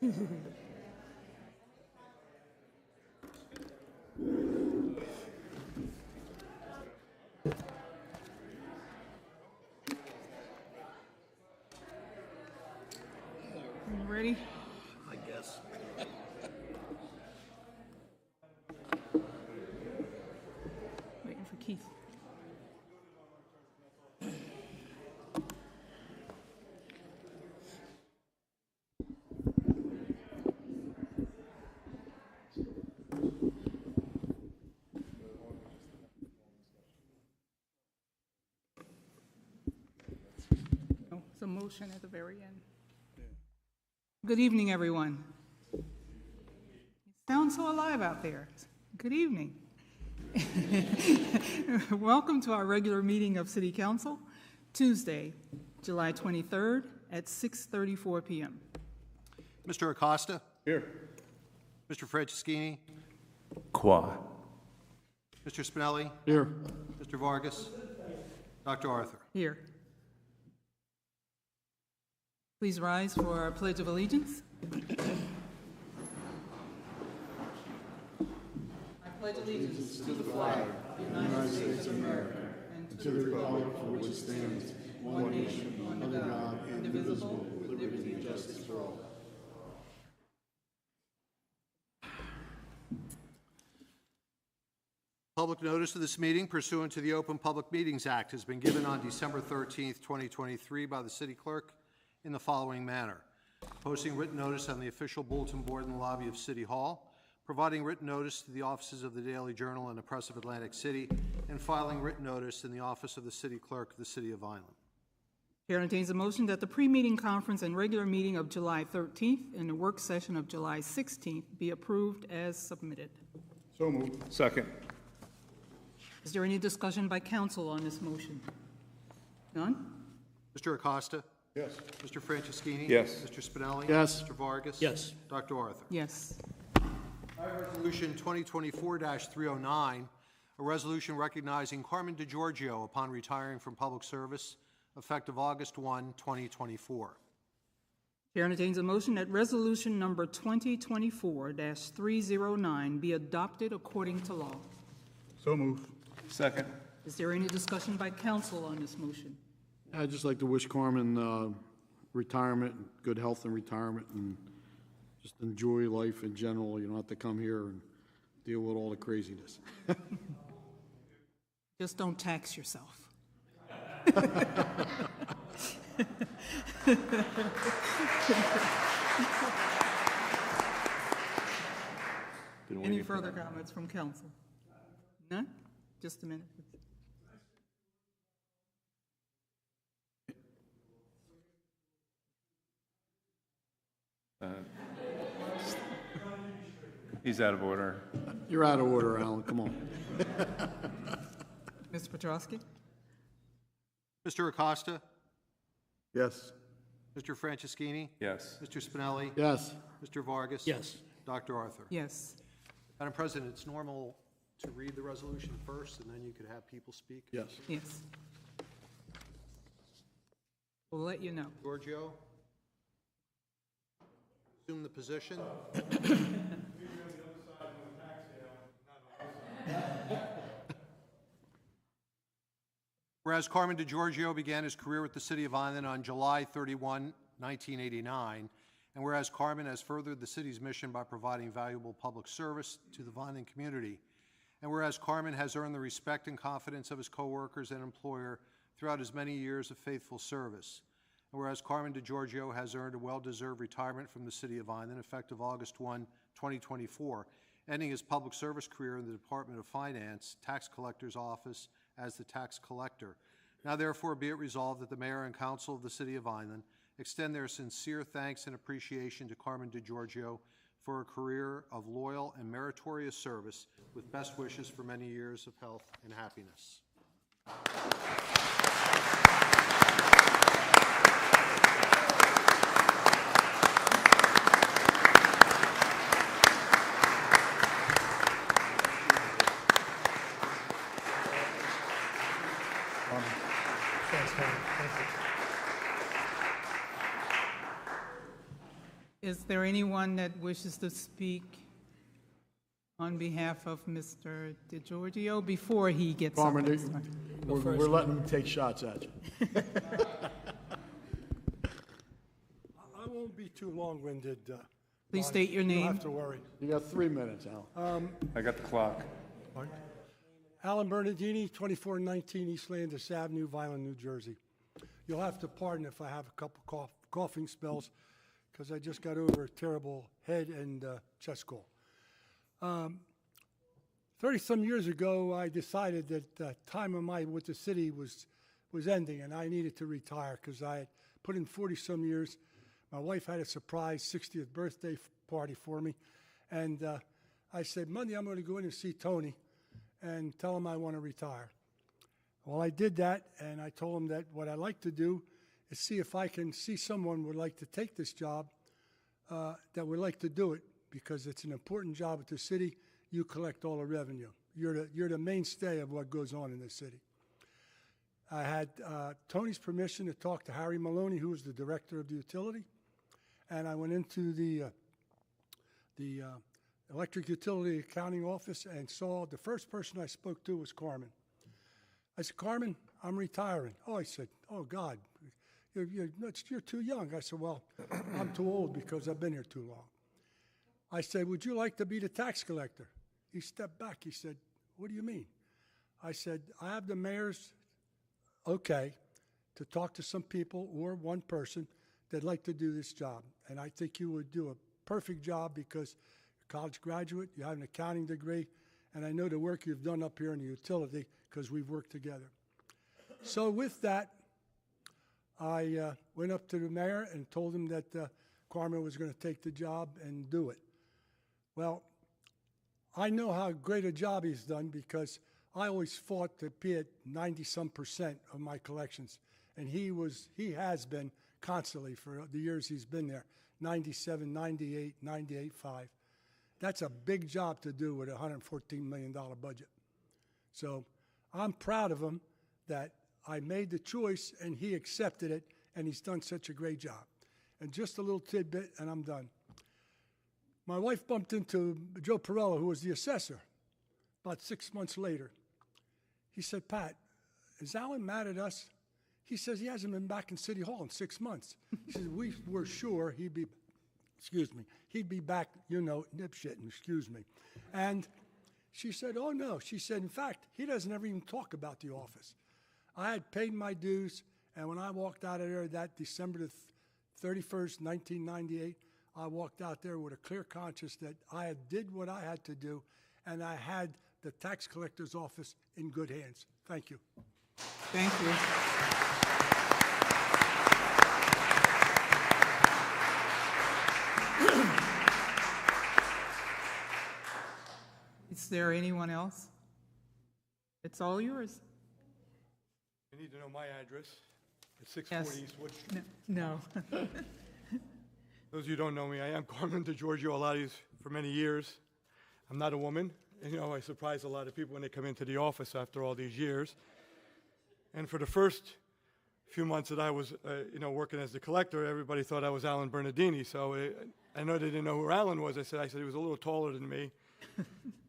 You ready? I guess. Waiting for Keith. Oh, it's a motion at the very end. Good evening, everyone. You sound so alive out there. Good evening. Welcome to our regular meeting of City Council, Tuesday, July 23rd at 6:34 p.m. Mr. Acosta? Here. Mr. Franceschini? Qua. Mr. Spinelli? Here. Mr. Vargas? Dr. Arthur? Here. Please rise for our Pledge of Allegiance. I pledge allegiance to the flag of the United States of America and to the republic for which it stands, one nation, under God, indivisible, with liberty and justice for all. Public notice of this meeting pursuant to the Open Public Meetings Act has been given on December 13th, 2023 by the City Clerk in the following manner: posting written notice on the official bulletin board in the lobby of City Hall, providing written notice to the offices of the Daily Journal and the Press of Atlantic City, and filing written notice in the office of the City Clerk of the City of Vineland. Chair entertains a motion that the pre-meeting conference and regular meeting of July 13th and the work session of July 16th be approved as submitted. So moved. Second. Is there any discussion by council on this motion? None? Mr. Acosta? Yes. Mr. Franceschini? Yes. Mr. Spinelli? Yes. Mr. Vargas? Yes. Dr. Arthur? Yes. Resolution 2024-309, a resolution recognizing Carmen DeGiorgio upon retiring from public service, effective August 1, 2024. Chair entertains a motion that resolution number 2024-309 be adopted according to law. So moved. Second. Is there any discussion by council on this motion? I'd just like to wish Carmen retirement, good health and retirement, and just enjoy life in general. You don't have to come here and deal with all the craziness. Just don't tax yourself. Any further comments from council? None? Just a minute. He's out of order. You're out of order, Alan. Come on. Mr. Petrosky? Mr. Acosta? Yes. Mr. Franceschini? Yes. Mr. Spinelli? Yes. Mr. Vargas? Yes. Dr. Arthur? Yes. Madam President, it's normal to read the resolution first, and then you could have people speak. Yes. Yes. We'll let you know. Giorgio, assume the position. Whereas Carmen DeGiorgio began his career with the City of Vineland on July 31, 1989, and whereas Carmen has furthered the city's mission by providing valuable public service to the Vineland community, and whereas Carmen has earned the respect and confidence of his coworkers and employer throughout his many years of faithful service, and whereas Carmen DeGiorgio has earned a well-deserved retirement from the City of Vineland effective August 1, 2024, ending his public service career in the Department of Finance, Tax Collector's Office as the tax collector. Now therefore be it resolved that the Mayor and Council of the City of Vineland extend their sincere thanks and appreciation to Carmen DeGiorgio for a career of loyal and meritorious service, with best wishes for many years of health and happiness. Is there anyone that wishes to speak on behalf of Mr. DeGiorgio before he gets up? Carmen, and starts? we're letting them take shots at you. I won't be too long-winded. Please Bonnie. state your You don't name. have to worry. You got 3 minutes, Al. I got the clock. Alan Bernardini, 2419 East Landis Avenue, Vineland, New Jersey. You'll have to pardon if I have a couple coughing spells, because I just got over a terrible head and chest cold. 30-some years ago, I decided that the time of my with the city was ending, and I needed to retire because I had put in 40-some years. My wife had a surprise 60th birthday party for me, and I said, Monday I'm going to go in and see Tony and tell him I want to retire. Well, I did that, and I told him that what I'd like to do is see if I can see someone would like to take this job that would like to do it, because it's an important job at the city. You collect all the revenue. You're the mainstay of what goes on in the city. I had Tony's permission to talk to Harry Maloney, who was the director of the utility, and I went into the electric utility accounting office and saw the first person I spoke to was Carmen. I said, Carmen, I'm retiring. Oh, I said, oh, God, you're too young. I said, well, I'm too old because I've been here too long. I said, would you like to be the tax collector? He stepped back. He said, what do you mean? I said, I have the mayor's okay to talk to some people or one person that'd like to do this job. And I think you would do a perfect job because you're a college graduate, you have an accounting degree, and I know the work you've done up here in the utility because we've worked together. So with that, I went up to the mayor and told him that Carmen was going to take the job and do it. Well, I know how great a job he's done because I always fought to be at 90-some% of my collections. And he has been constantly for the years he's been there, 97, 98, 98.5. That's a big job to do with a $114 million budget. So I'm proud of him that I made the choice and he accepted it, and he's done such a great job. And just a little tidbit, and I'm done. My wife bumped into Joe Perello, who was the assessor, about 6 months later. He said, Pat, is Alan mad at us? He says he hasn't been back in City Hall in 6 months. He says, we were sure he'd be back, nipshitting, excuse me. And she said, oh, no. She said, in fact, he doesn't ever even talk about the office. I had paid my dues, and when I walked out of there that December the 31st, 1998, I walked out there with a clear conscience that I did what I had to do, and I had the tax collector's office in good hands. Thank you. Thank you. Is there anyone else? It's all yours. You need to know my address. It's 640 Yes. East Wood Street. No. Those of you who don't know me, I am Carmen DeGiorgio Aladi's for many years. I'm not a woman. I surprise a lot of people when they come into the office after all these years. And for the first few months that I was, working as the collector, everybody thought I was Alan Bernardini. So I know they didn't know who Alan was. I said he was a little taller than me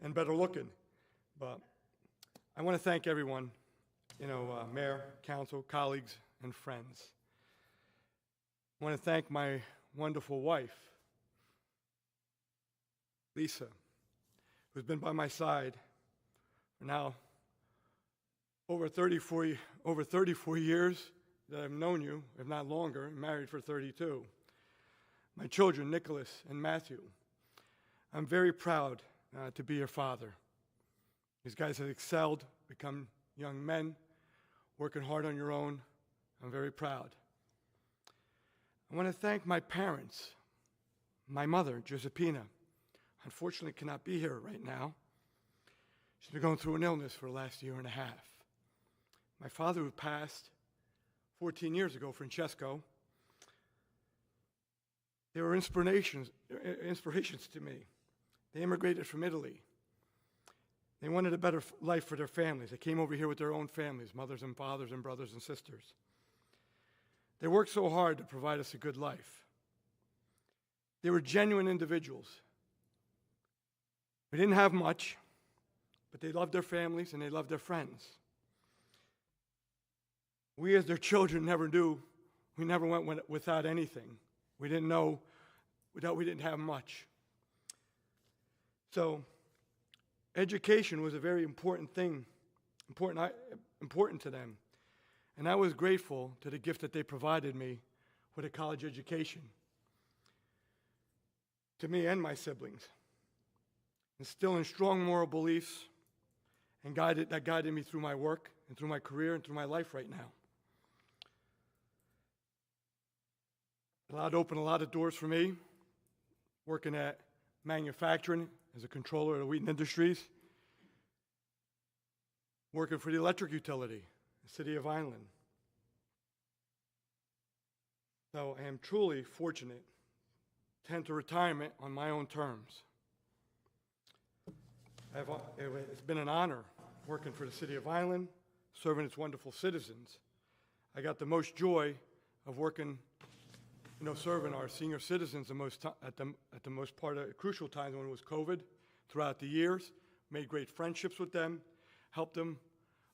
and better looking. But I want to thank everyone, mayor, council, colleagues, and friends. I want to thank my wonderful wife, Lisa, who's been by my side for now over 34 years that I've known you, if not longer, married for 32. My children, Nicholas and Matthew. I'm very proud to be your father. These guys have excelled, become young men, working hard on your own. I'm very proud. I want to thank my parents. My mother, Giuseppina, unfortunately cannot be here right now. She's been going through an illness for the last year and a half. My father, who passed 14 years ago, Francesco, they were inspirations to me. They immigrated from Italy. They wanted a better life for their families. They came over here with their own families, mothers and fathers and brothers and sisters. They worked so hard to provide us a good life. They were genuine individuals. We didn't have much, but they loved their families and they loved their friends. We as their children never knew. We never went without anything. We didn't know that we didn't have much. So education was a very important thing, important to them. And I was grateful to the gift that they provided me with a college education, to me and my siblings. Instilling strong moral beliefs and that guided me through my work and through my career and through my life right now. Allowed to open a lot of doors for me, working at manufacturing as a controller at Wheaton Industries, working for the electric utility, the city of Vineland. So I am truly fortunate to enter retirement on my own terms. It's been an honor working for the city of Vineland, serving its wonderful citizens. I got the most joy of working, serving our senior citizens at the most part of crucial times when it was COVID, throughout the years. Made great friendships with them, helped them.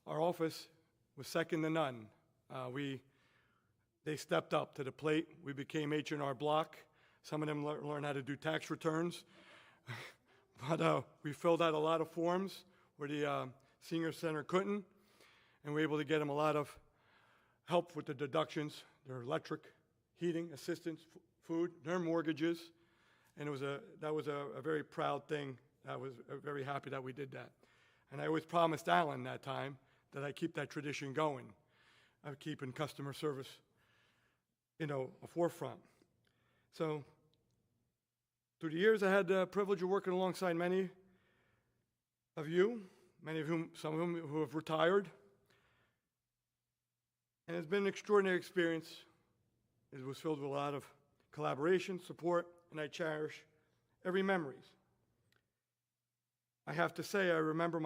Our office was second to none. They stepped up to the plate. We became H&R Block. Some of them learned how to do tax returns. But we filled out a lot of forms where the senior center couldn't, and we were able to get them a lot of help with the deductions, their electric, heating, assistance, food, their mortgages, and that was a very proud thing. I was very happy that we did that. And I always promised Alan that time that I keep that tradition going, of keeping customer service, a forefront. So through the years, I had the privilege of working alongside many of you, some of whom who have retired. And it's been an extraordinary experience. It was filled with a lot of collaboration, support, and I cherish every memories. I have to say, I remember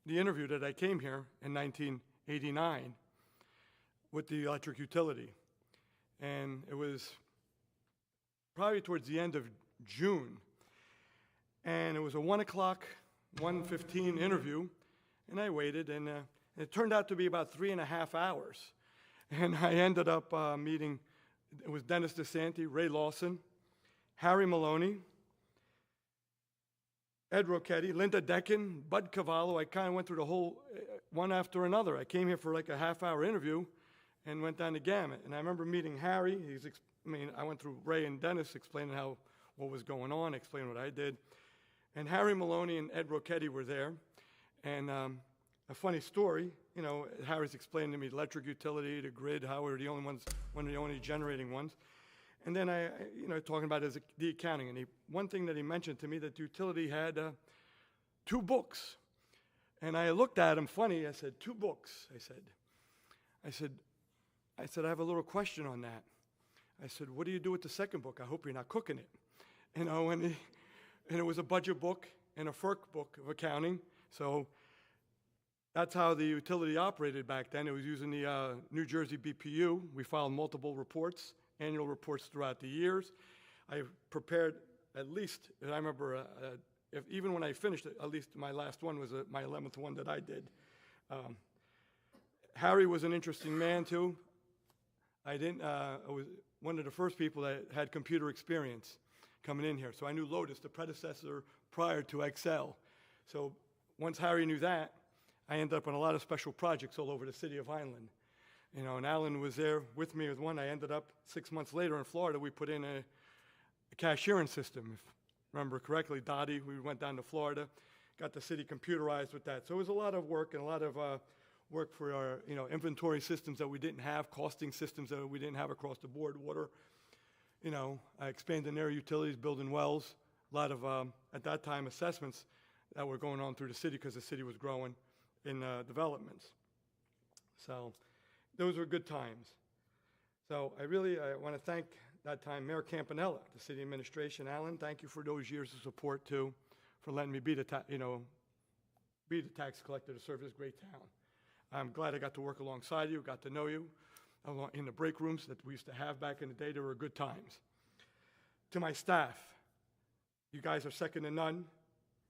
the interview that I came here in 1989 with the electric utility. And it was probably towards the end of June. And it was a 1:15 interview, and I waited, and it turned out to be about 3.5 hours. And I ended up meeting, it was Dennis DeSanti, Ray Lawson, Harry Maloney, Ed Rocchetti, Linda Deccan, Bud Cavallo. I kind of went through the whole, one after another. I came here for like a half-hour interview and went down the gamut. And I remember meeting Harry. I went through Ray and Dennis explaining what was going on, explaining what I did. And Harry Maloney and Ed Rocchetti were there. And a funny story, Harry's explaining to me the electric utility, the grid, how we're the only ones, one of the only generating ones. And then talking about the accounting. And one thing that he mentioned to me, that the utility had 2 books. And I looked at him funny. I said, 2 books. I said, I have a little question on that. I said, what do you do with the second book? I hope you're not cooking it. And it was a budget book and a FERC book of accounting. So that's how the utility operated back then. It was using the New Jersey BPU. We filed multiple reports, annual reports throughout the years. I prepared at least, and I remember, even when I finished it, at least my last one was my 11th one that I did. Harry was an interesting man, too. I was one of the first people that had computer experience coming in here. So I knew Lotus, the predecessor prior to Excel. So once Harry knew that, I ended up on a lot of special projects all over the city of Vineland. And Alan was there with me with one. I ended up 6 months later in Florida. We put in a cashiering system. If I remember correctly, Dottie, we went down to Florida, got the city computerized with that. So it was a lot of work and a lot of work for our inventory systems that we didn't have, costing systems that we didn't have across the board, water, expanding their utilities, building wells, a lot of, at that time, assessments that were going on through the city because the city was growing in developments. So those were good times. So I want to thank that time Mayor Campanella, the city administration. Alan, thank you for those years of support too, for letting me be the tax collector to serve this great town. I'm glad I got to work alongside you, got to know you in the break rooms that we used to have back in the day. There were good times. To my staff, you guys are second to none.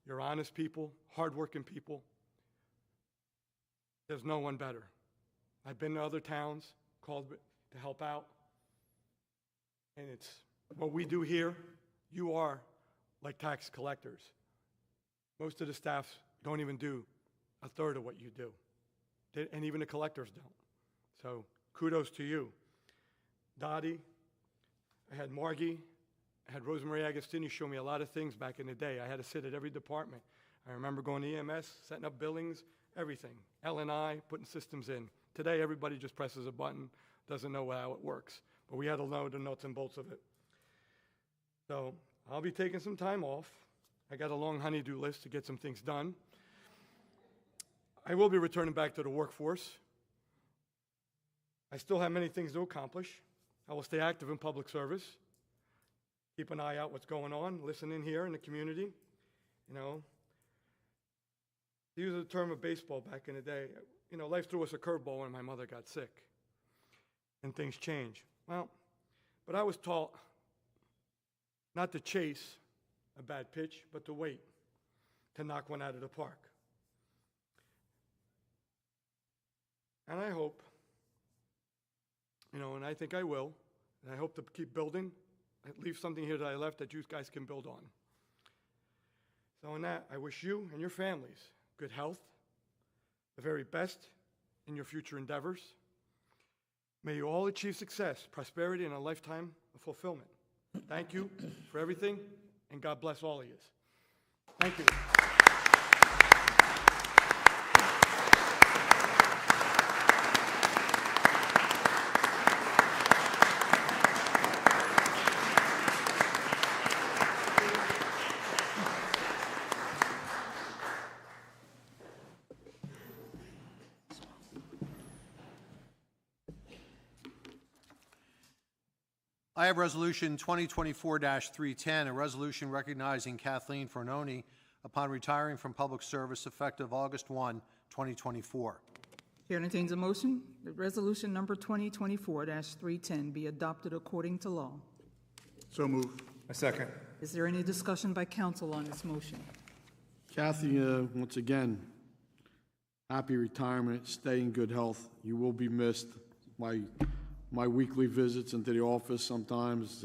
You're honest people, hardworking people. There's no one better. I've been to other towns, called to help out. And it's what we do here, you are like tax collectors. Most of the staff don't even do a third of what you do. And even the collectors don't. So kudos to you. Dottie, I had Margie, I had Rosemary Agostini show me a lot of things back in the day. I had to sit at every department. I remember going to EMS, setting up billings, everything. L&I, putting systems in. Today, everybody just presses a button, doesn't know how it works. But we had to know the nuts and bolts of it. So I'll be taking some time off. I got a long honey-do list to get some things done. I will be returning back to the workforce. I still have many things to accomplish. I will stay active in public service. Keep an eye out what's going on, listen in here in the community. You know, to use the term of baseball back in the day, you know, life threw us a curveball when my mother got sick. And things change. Well, but I was taught not to chase a bad pitch, but to wait, to knock one out of the park. And I hope, you know, and I think I will, and I hope to keep building. I leave something here that I left that you guys can build on. So in that, I wish you and your families good health, the very best in your future endeavors. May you all achieve success, prosperity, and a lifetime of fulfillment. Thank you for everything, and God bless all of you. Thank you. I have Resolution 2024-310, a resolution recognizing Kathleen Fornoni upon retiring from public service effective August 1, 2024. Chair entertains a motion that resolution number 2024-310 be adopted according to law. So move. A second. Is there any discussion by council on this motion? Kathy, once again, happy retirement, stay in good health. You will be missed. My weekly visits into the office sometimes,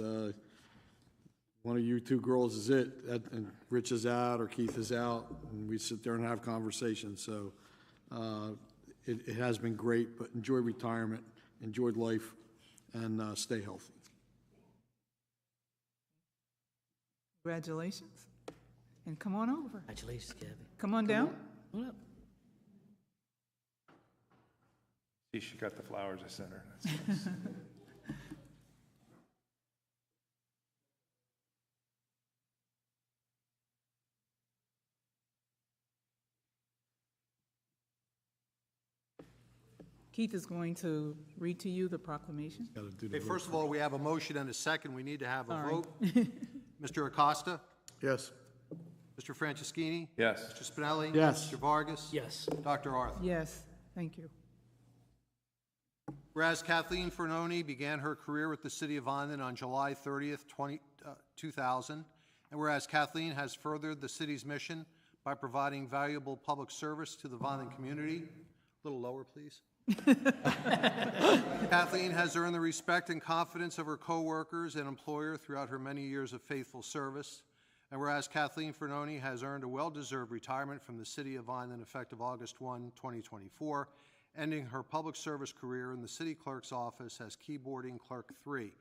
one of you two girls is it, and Rich is out or Keith is out, and we sit there and have conversations. So it has been great, but enjoy retirement, enjoy life, and stay healthy. Congratulations. And come on over. Congratulations, Gabby. Come on down. Come on up. See, she got the flowers I sent her. That's nice. Keith is going to read to you the proclamation. Gotta do the Okay, first of all, we have a motion and a second. We need to have a All right. vote. Mr. Acosta? Yes. Mr. Franceschini? Yes. Mr. Spinelli? Yes. Mr. Vargas? Yes. Dr. Arthur? Yes, thank you. Whereas Kathleen Fornoni began her career with the City of Vineland on July 30th, 2000, and whereas Kathleen has furthered the city's mission by providing valuable public service to the Vineland community. A little lower, please. Kathleen has earned the respect and confidence of her coworkers and employer throughout her many years of faithful service. And whereas Kathleen Fornoni has earned a well-deserved retirement from the City of Vineland effective August 1, 2024, ending her public service career in the city clerk's office as keyboarding clerk 3.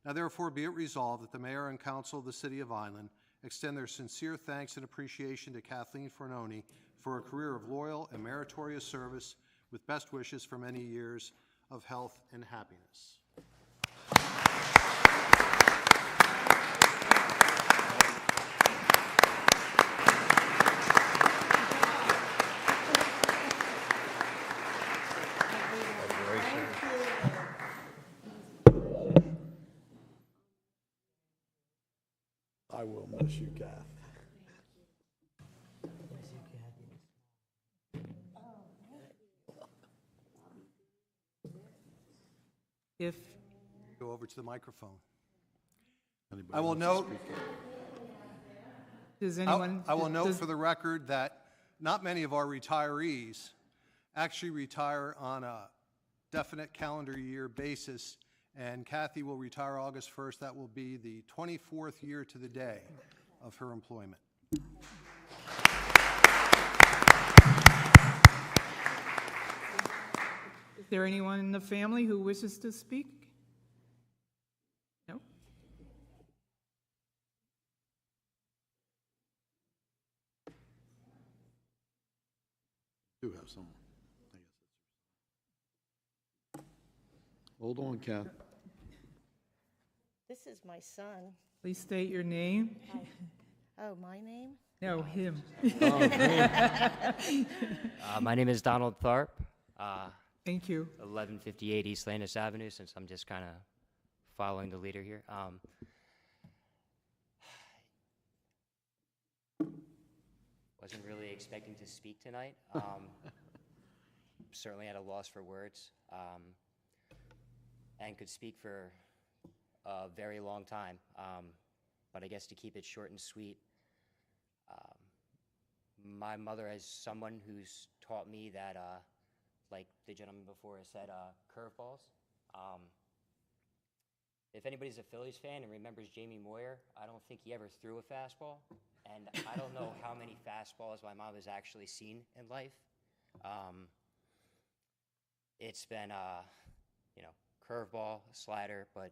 Now therefore be it resolved that the mayor and council of the City of Vineland extend their sincere thanks and appreciation to Kathleen Fornoni for a career of loyal and meritorious service with best wishes for many years of health and happiness. I will miss you, Kath. If, Go over to the microphone. Anybody I will wants to note, speak? Does I anyone? I will note does- for the record that not many of our retirees actually retire on a definite calendar year basis, and Kathy will retire August 1st. That will be the 24th year to the day of her employment. Is there anyone in the family who wishes to speak? No? Do have someone. I guess that's- Hold on, Kath. This is my son. Please state your name. Oh, my name? No, him. My name is Donald Tharp, Thank you. 1158 East Landis Avenue, since I'm just kind of following the leader here. Wasn't really expecting to speak tonight. Certainly at a loss for words, and could speak for a very long time. But I guess to keep it short and sweet, my mother is someone who's taught me that, like the gentleman before has said, curveballs. If anybody's a Phillies fan and remembers Jamie Moyer, I don't think he ever threw a fastball. And I don't know how many fastballs my mom has actually seen in life. It's been, curveball, slider, but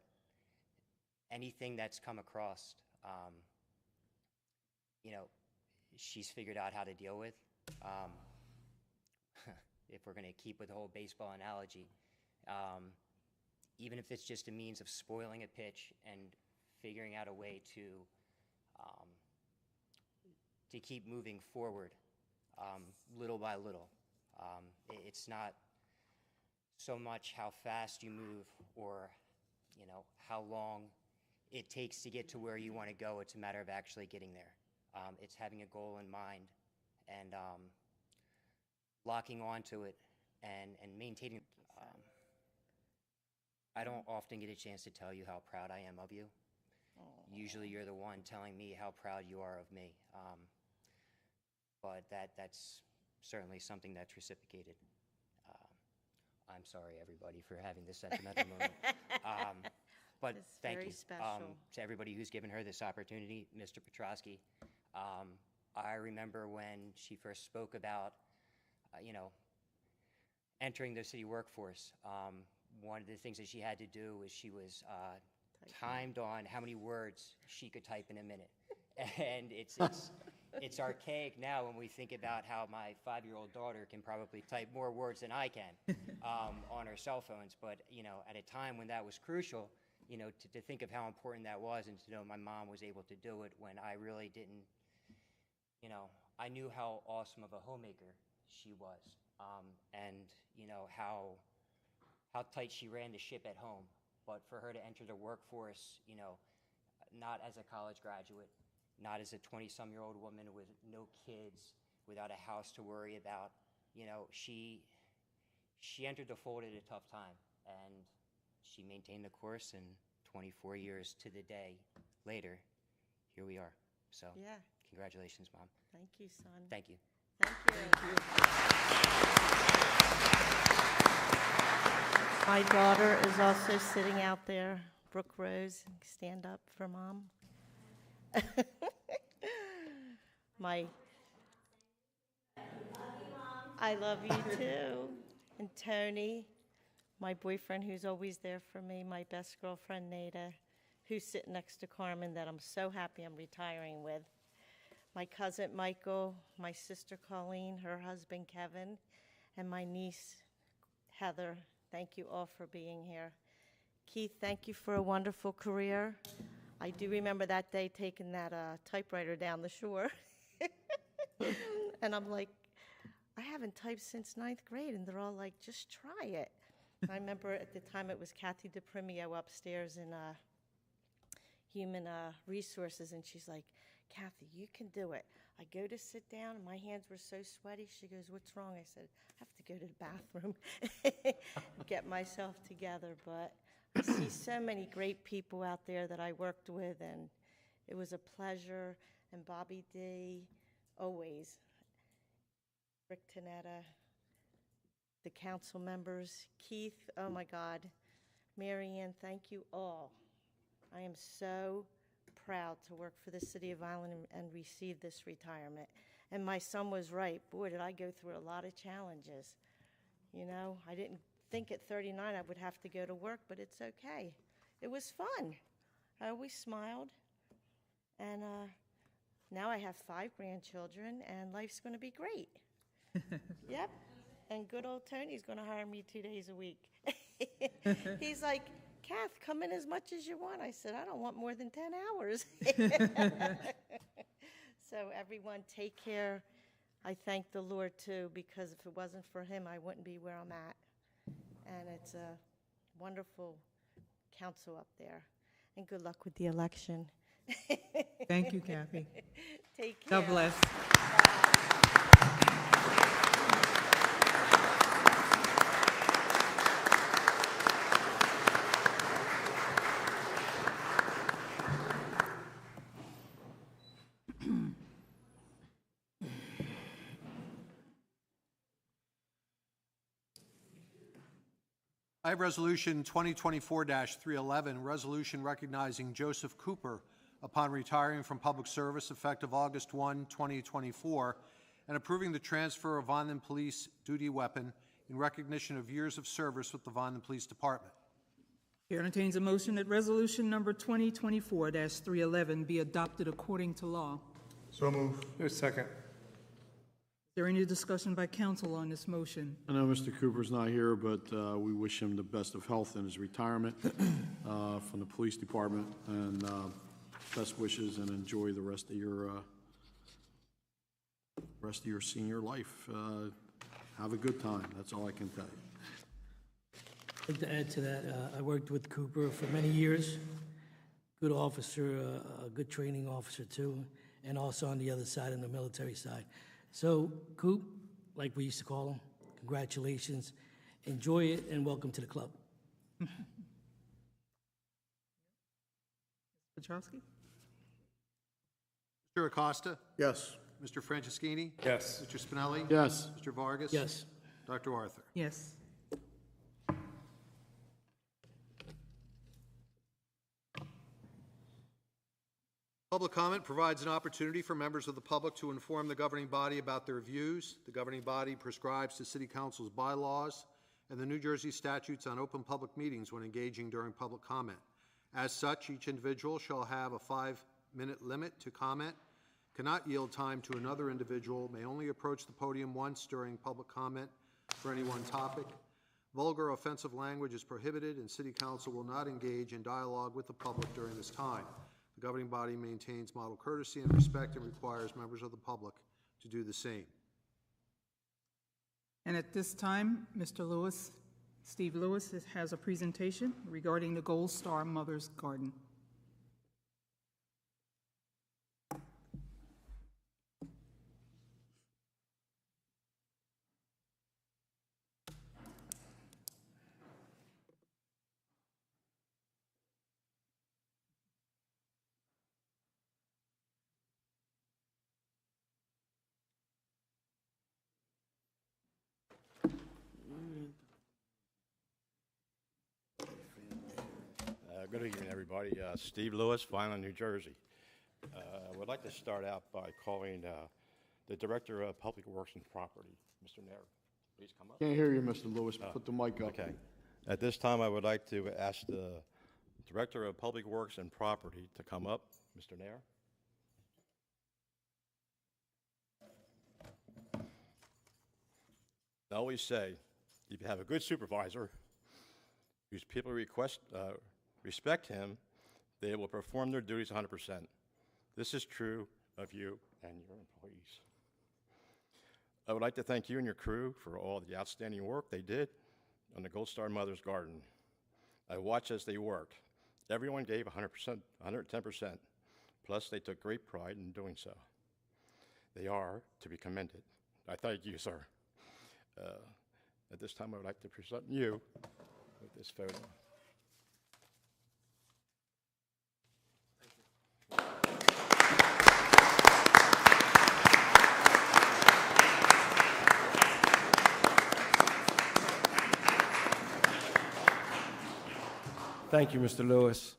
anything that's come across, she's figured out how to deal with. If we're going to keep with the whole baseball analogy, even if it's just a means of spoiling a pitch and figuring out a way to keep moving forward, little by little. It's not so much how fast you move or, how long it takes to get to where you want to go. It's a matter of actually getting there. It's having a goal in mind and locking onto it and maintaining. I don't often get a chance to tell you how proud I am of you. Usually you're the one telling me how proud you are of me. But that's certainly something that's reciprocated. I'm sorry, everybody, for having this sentimental moment. But It's thank very you special. to everybody who's given her this opportunity, Mr. Petrosky. I remember when she first spoke about, entering the city workforce. One of the things that she had to do was she was timed on how many words she could type in a minute. And it's archaic now when we think about how my 5-year-old daughter can probably type more words than I can on her cell phones. But, at a time when that was crucial, to think of how important that was and to know my mom was able to do it when I really didn't, I knew how awesome of a homemaker she was, and, how tight she ran the ship at home. But for her to enter the workforce, not as a college graduate, not as a 20-some-year-old woman with no kids, without a house to worry about, she entered the fold at a tough time, and she maintained the course, and 24 years to the day later, here we are. So, Yeah. congratulations, Mom. Thank you, son. Thank you. Thank you. My daughter is also sitting out there. Brooke Rose, stand up for Mom. I love you too. And Tony, my boyfriend who's always there for me, my best girlfriend Nada, who's sitting next to Carmen that I'm so happy I'm retiring with. My cousin Michael, my sister Colleen, her husband Kevin, and my niece Heather. Thank you all for being here. Keith, thank you for a wonderful career. I do remember that day taking that typewriter down the shore. And I'm like, I haven't typed since 9th grade. And they're all like, just try it. I remember at the time it was Kathy DePrimio upstairs in Human Resources. And she's like, Kathy, you can do it. I go to sit down and my hands were so sweaty. She goes, what's wrong? I said, I have to go to the bathroom, get myself together. But I see so many great people out there that I worked with, and it was a pleasure. And Bobby D, always. Rick Tanetta, the council members, Keith, oh my God, Marianne, thank you all. I am so proud to work for the city of Vineland and receive this retirement. And my son was right. Boy, did I go through a lot of challenges. You know, I didn't think at 39 I would have to go to work, but it's okay. It was fun. I always smiled. And now I have 5 grandchildren, and life's going to be great. Yep. And good old Tony's going to hire me 2 days a week. He's like, Kath, come in as much as you want. I said, I don't want more than 10 hours. So everyone, take care. I thank the Lord, too, because if it wasn't for him, I wouldn't be where I'm at. And it's a wonderful council up there. And good luck with the election. Thank you, Kathy. Take care. God bless. I have Resolution 2024-311, resolution recognizing Joseph Cooper upon retiring from public service effective August 1, 2024, and approving the transfer of Vineland Police duty weapon in recognition of years of service with the Vineland Police Department. Chair entertains a motion that resolution number 2024-311 be adopted according to law. So moved. Second. Is there any discussion by council on this motion? I know Mr. Cooper's not here, but we wish him the best of health in his retirement from the police department, and best wishes, and enjoy the rest of your senior life. Have a good time. That's all I can tell you. I'd like to add to that, I worked with Cooper for many years. Good officer, a good training officer too, and also on the other side, on the military side. So, Coop, like we used to call him, congratulations. Enjoy it, and welcome to the club. Petrowski? Mr. Acosta? Yes. Mr. Franceschini? Yes. Mr. Spinelli? Yes. Mr. Vargas? Yes. Dr. Arthur? Yes. Public comment provides an opportunity for members of the public to inform the governing body about their views. The governing body prescribes to City Council's bylaws and the New Jersey statutes on open public meetings when engaging during public comment. As such, each individual shall have a 5-minute limit to comment, cannot yield time to another individual, may only approach the podium once during public comment for any one topic. Vulgar offensive language is prohibited, and City Council will not engage in dialogue with the public during this time. The governing body maintains model courtesy and respect and requires members of the public to do the same. And at this time, Mr. Lewis, Steve Lewis, has a presentation regarding the Gold Star Mother's Garden. Good evening, everybody. Steve Lewis, Vineland, New Jersey. I would like to start out by calling the Director of Public Works and Property, Mr. Nair. Please come up. Can't hear you, Mr. Lewis. Put the mic up. Okay. At this time, I would like to ask the Director of Public Works and Property to come up, Mr. Nair. I always say, if you have a good supervisor whose people respect him, they will perform their duties 100%. This is true of you and your employees. I would like to thank you and your crew for all the outstanding work they did on the Gold Star Mother's Garden. I watched as they worked. Everyone gave 100%, 110%, plus they took great pride in doing so. They are to be commended. I thank you, sir. At this time, I would like to present you with this photo. Thank you, Mr. Lewis.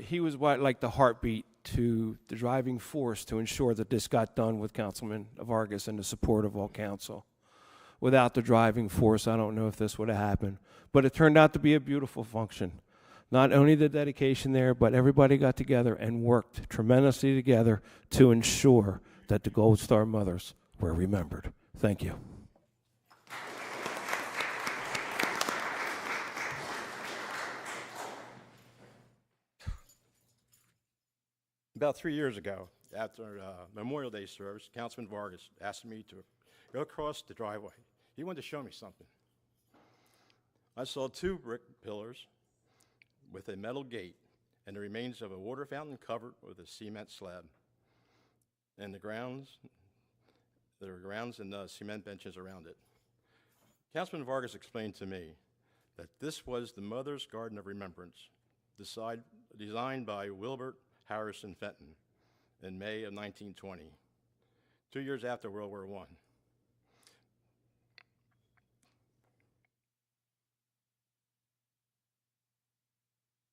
He was like the heartbeat to the driving force to ensure that this got done with Councilman Vargas and the support of all council. Without the driving force, I don't know if this would have happened. But it turned out to be a beautiful function. Not only the dedication there, but everybody got together and worked tremendously together to ensure that the Gold Star mothers were remembered. Thank you. About 3 years ago, after Memorial Day service, Councilman Vargas asked me to go across the driveway. He wanted to show me something. I saw 2 brick pillars with a metal gate and the remains of a water fountain covered with a cement slab. And there were grounds and cement benches around it. Councilman Vargas explained to me that this was the Mother's Garden of Remembrance, designed by Wilbert Harrison Fenton in May of 1920, 2 years after World War I.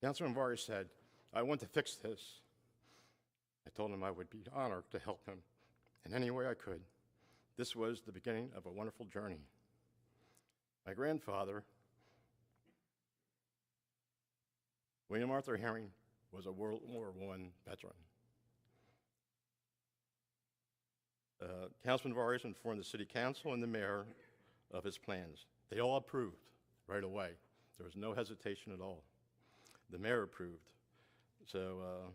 Councilman Vargas said, "I want to fix this." I told him I would be honored to help him in any way I could. This was the beginning of a wonderful journey. My grandfather, William Arthur Herring, was a World War I veteran. Councilman Vargas informed the City Council and the Mayor of his plans. They all approved right away. There was no hesitation at all. The Mayor approved. So,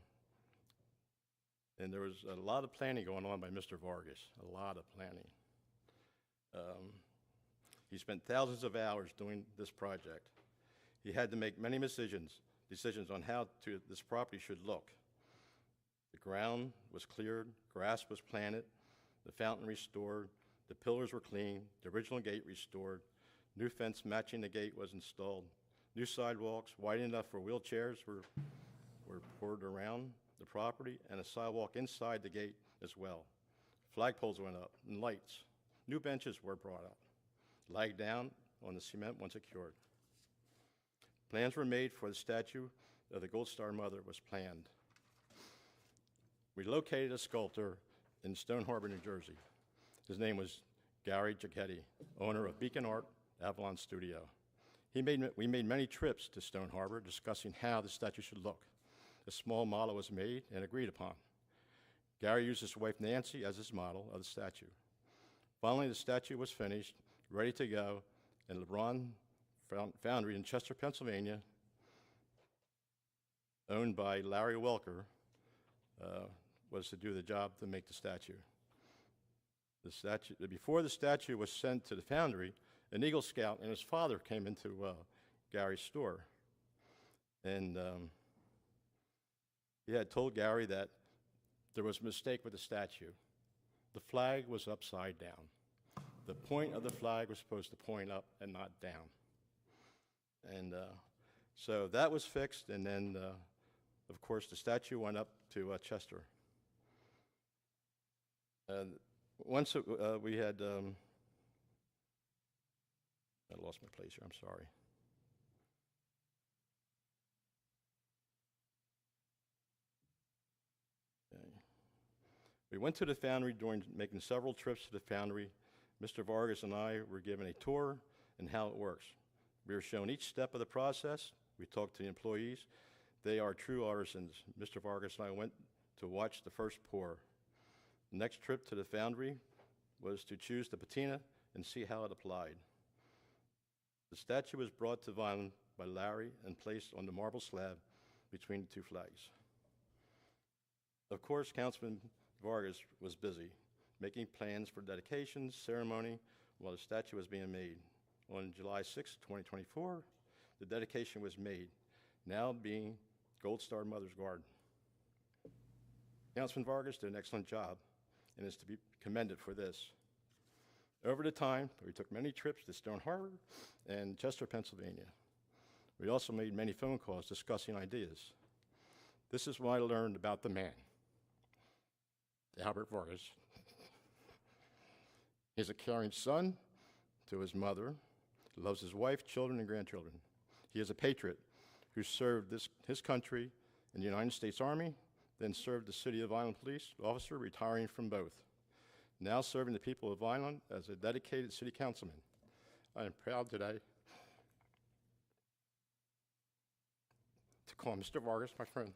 and there was a lot of planning going on by Mr. Vargas, a lot of planning. He spent thousands of hours doing this project. He had to make many decisions on how this property should look. The ground was cleared, grass was planted, the fountain restored, the pillars were cleaned, the original gate restored, new fence matching the gate was installed, new sidewalks wide enough for wheelchairs were poured around the property, and a sidewalk inside the gate as well. Flagpoles went up and lights. New benches were brought up, laid down on the cement once secured. Plans were made for the statue of the Gold Star Mother was planned. We located a sculptor in Stone Harbor, New Jersey. His name was Gary Giacchetti, owner of Beacon Art Avalon Studio. We made many trips to Stone Harbor discussing how the statue should look. A small model was made and agreed upon. Gary used his wife Nancy as his model of the statue. Finally, the statue was finished, ready to go, and LeBron Foundry in Chester, Pennsylvania, owned by Larry Welker, was to do the job to make the statue. Before the statue was sent to the foundry, an Eagle Scout and his father came into Gary's store. And he had told Gary that there was a mistake with the statue. The flag was upside down. The point of the flag was supposed to point up and not down. And so that was fixed, and then, of course, the statue went up to Chester. Once we had, I lost my place here, I'm sorry. Okay. We went to the foundry during making several trips to the foundry. Mr. Vargas and I were given a tour and how it works. We were shown each step of the process. We talked to the employees. They are true artisans. Mr. Vargas and I went to watch the first pour. The next trip to the foundry was to choose the patina and see how it applied. The statue was brought to Vineland by Larry and placed on the marble slab between the two flags. Of course, Councilman Vargas was busy making plans for dedication ceremony while the statue was being made. On July 6, 2024, the dedication was made, now being Gold Star Mother's Garden. Councilman Vargas did an excellent job and is to be commended for this. Over the time, we took many trips to Stone Harbor and Chester, Pennsylvania. We also made many phone calls discussing ideas. This is what I learned about the man, Albert Vargas. He's a caring son to his mother, loves his wife, children, and grandchildren. He is a patriot who served his country in the United States Army, then served the City of Vineland police officer, retiring from both. Now serving the people of Vineland as a dedicated city councilman. I am proud today to call Mr. Vargas my friend.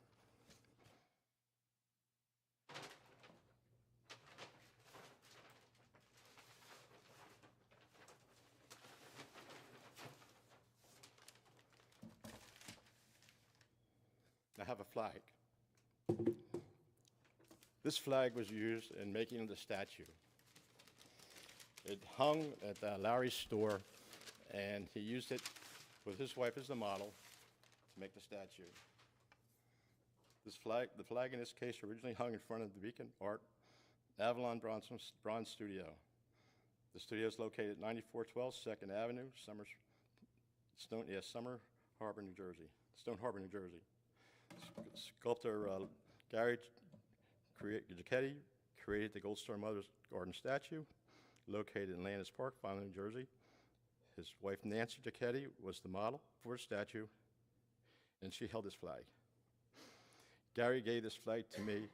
I have a flag. This flag was used in making the statue. It hung at Larry's store, and he used it with his wife as the model to make the statue. The flag in this case originally hung in front of the Beacon Art Avalon Bronze Studio. The studio is located at 9412 2nd Avenue, Summer Harbor, New Jersey. Stone Harbor, New Jersey. Sculptor Gary Giacchetti created the Gold Star Mother's Garden statue located in Landis Park, Vineland, New Jersey. His wife Nancy Giacchetti was the model for the statue, and she held this flag. Gary gave this flag to me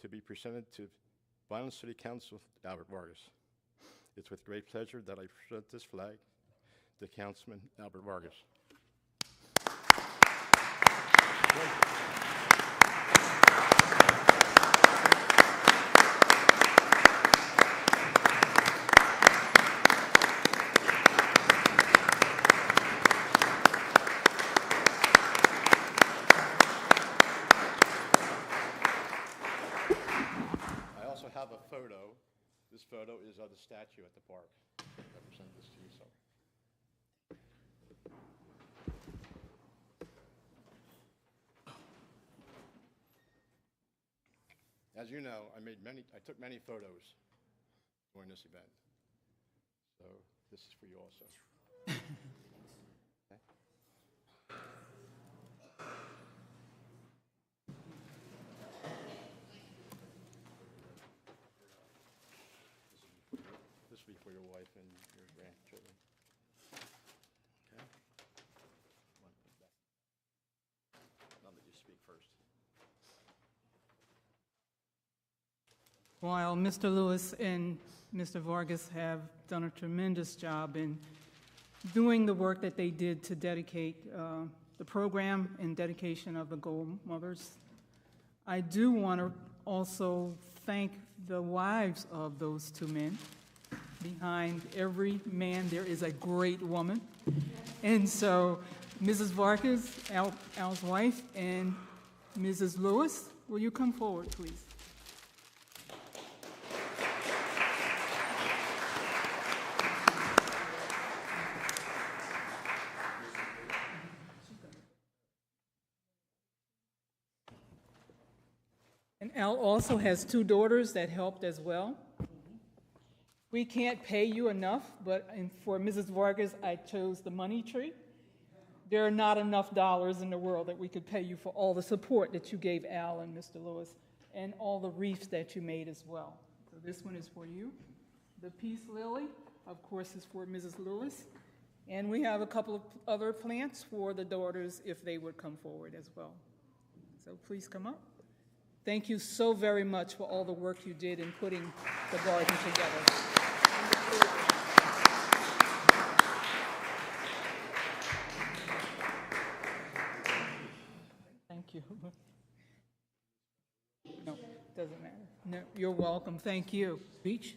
to be presented to Vineland City Council Albert Vargas. It's with great pleasure that I present this flag to Councilman Albert Vargas. I also have a photo. This photo is of the statue at the park. I present this to you, so. As you know, I took many photos during this event. So this is for you also. Okay. This will be for your wife and your grandchildren. Okay? I'll let you speak first. While Mr. Lewis and Mr. Vargas have done a tremendous job in doing the work that they did to dedicate the program in dedication of the Gold Mothers, I do want to also thank the wives of those two men. Behind every man, there is a great woman. And so, Mrs. Vargas, Al's wife, and Mrs. Lewis, will you come forward, please? And Al also has two daughters that helped as well. We can't pay you enough, but for Mrs. Vargas, I chose the money tree. There are not enough dollars in the world that we could pay you for all the support that you gave Al and Mr. Lewis, and all the wreaths that you made as well. So this one is for you. The peace lily, of course, is for Mrs. Lewis. And we have a couple of other plants for the daughters if they would come forward as well. So please come up. Thank you so very much for all the work you did in putting the garden together. Thank you. No, doesn't matter. No, you're welcome. Thank you. Speech?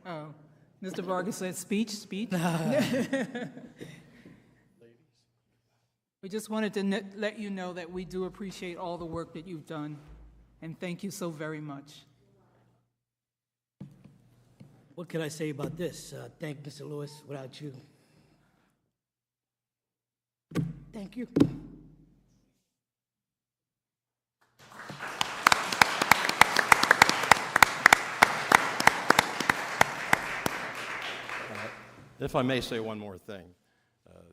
Oh, Mr. Vargas said speech. We just wanted to let you know that we do appreciate all the work that you've done, and thank you so very much. What can I say about this? Thank Mr. Lewis. Without you. Thank you. If I may say one more thing.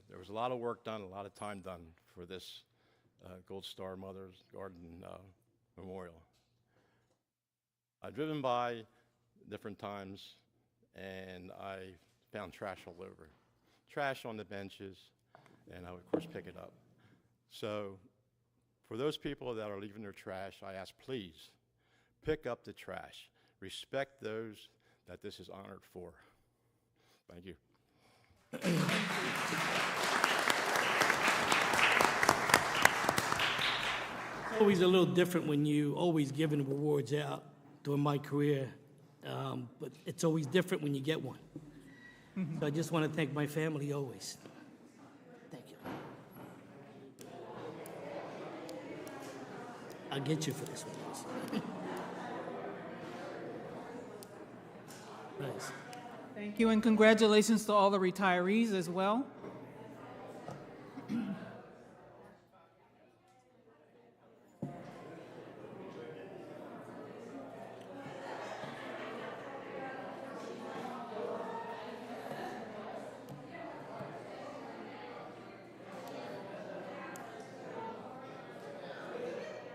There was a lot of work done, a lot of time done for this Gold Star Mother's Garden Memorial. I've driven by different times, and I found trash all over. Trash on the benches, and I would, of course, pick it up. So for those people that are leaving their trash, I ask, please, pick up the trash. Respect those that this is honored for. Thank you. It's always a little different when you always giving awards out during my career, but it's always different when you get one. So I just want to thank my family always. Thank you. I'll get you for this one. Nice. Thank you, and congratulations to all the retirees as well.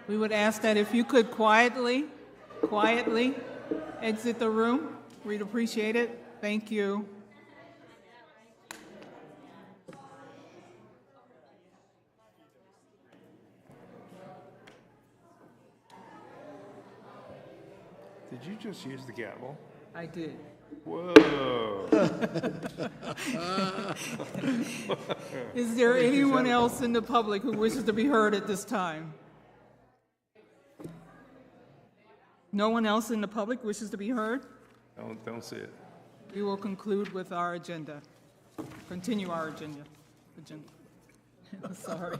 We would ask that if you could quietly exit the room. We'd appreciate it. Thank you. Did you just use the gavel? I did. Whoa. Is there anyone else in the public who wishes to be heard at this time? No one else in the public wishes to be heard? Don't see it. We will conclude with our agenda. Continue our agenda. Sorry.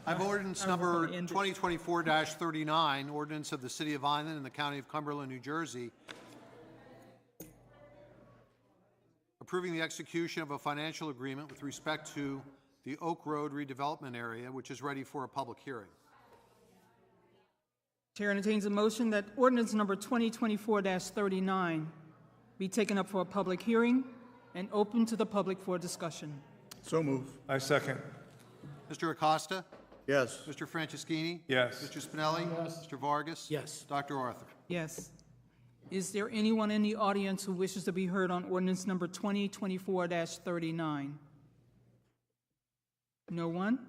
I have ordinance number 2024-39, ordinance of the City of Vineland in the County of Cumberland, New Jersey, approving the execution of a financial agreement with respect to the Oak Road redevelopment area, which is ready for a public hearing. Chair entertains a motion that ordinance number 2024-39 be taken up for a public hearing and open to the public for discussion. So move. I second. Mr. Acosta? Yes. Mr. Franceschini? Yes. Mr. Spinelli? Yes. Mr. Vargas? Yes. Dr. Arthur? Yes. Is there anyone in the audience who wishes to be heard on ordinance number 2024-39? No one?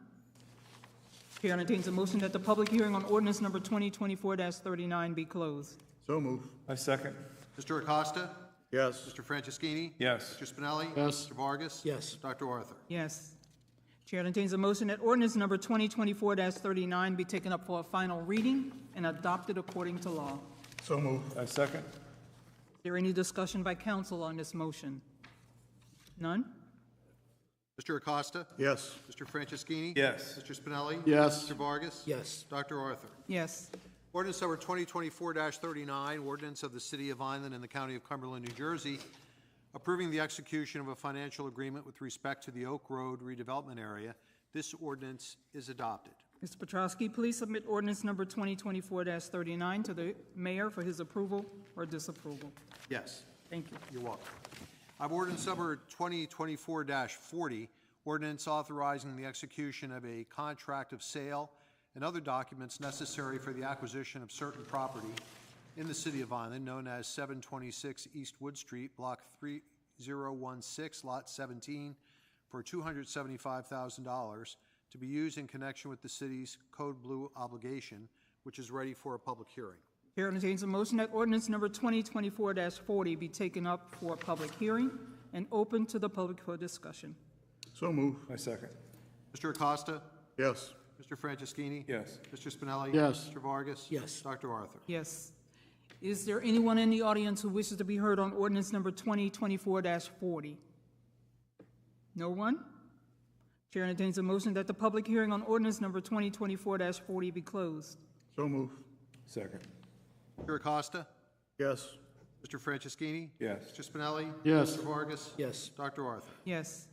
Chair entertains a motion that the public hearing on ordinance number 2024-39 be closed. So move. I second. Mr. Acosta? Yes. Mr. Franceschini? Yes. Mr. Spinelli? Yes. Mr. Vargas? Yes. Dr. Arthur? Yes. Chair entertains a motion that ordinance number 2024-39 be taken up for a final reading and adopted according to law. So move. I second. Is there any discussion by council on this motion? None? Mr. Acosta? Yes. Mr. Franceschini? Yes. Mr. Spinelli? Yes. Mr. Vargas? Yes. Dr. Arthur? Yes. Ordinance number 2024-39, ordinance of the City of Vineland in the County of Cumberland, New Jersey, approving the execution of a financial agreement with respect to the Oak Road redevelopment area. This ordinance is adopted. Mr. Petrowski, please submit ordinance number 2024-39 to the mayor for his approval or disapproval. Yes. Thank you. You're welcome. I have ordinance number 2024-40, ordinance authorizing the execution of a contract of sale and other documents necessary for the acquisition of certain property in the City of Vineland, known as 726 East Wood Street, Block 3016, Lot 17, for $275,000 to be used in connection with the city's Code Blue obligation, which is ready for a public hearing. Chair entertains a motion that ordinance number 2024-40 be taken up for a public hearing and open to the public for discussion. So move. I second. Mr. Acosta? Yes. Mr. Franceschini? Yes. Mr. Spinelli? Yes. Mr. Vargas? Yes. Dr. Arthur? Yes. Is there anyone in the audience who wishes to be heard on ordinance number 2024-40? No one? Chair entertains a motion that the public hearing on ordinance number 2024-40 be closed. So move. Second. Mr. Acosta? Yes. Mr. Franceschini? Yes. Mr. Spinelli? Yes. Mr. Vargas? Yes. Dr. Arthur? Yes.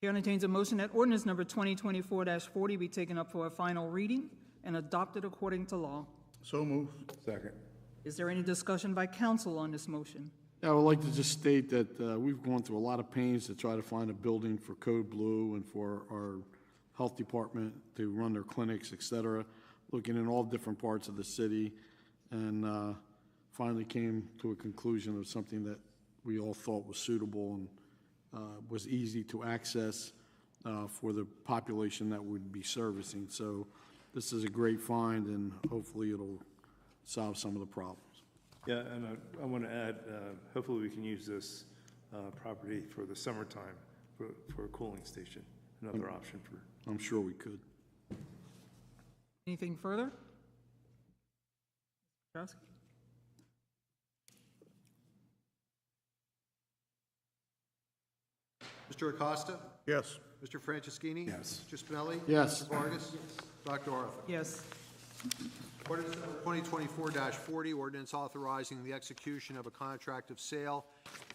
Chair entertains a motion that ordinance number 2024-40 be taken up for a final reading and adopted according to law. So move. Second. Is there any discussion by council on this motion? Yeah, I would like to just state that we've gone through a lot of pains to try to find a building for Code Blue and for our health department to run their clinics, et cetera, looking in all different parts of the city, and finally came to a conclusion of something that we all thought was suitable and was easy to access for the population that would be servicing. So this is a great find, and hopefully it'll solve some of the problems. Yeah, and I want to add, hopefully we can use this property for the summertime for a cooling station, another option for. I'm sure we could. Anything further? Petrowski? Mr. Acosta? Yes. Mr. Franceschini? Yes. Mr. Spinelli? Yes. Mr. Vargas? Dr. Arthur? Yes. Ordinance number 2024-40, ordinance authorizing the execution of a contract of sale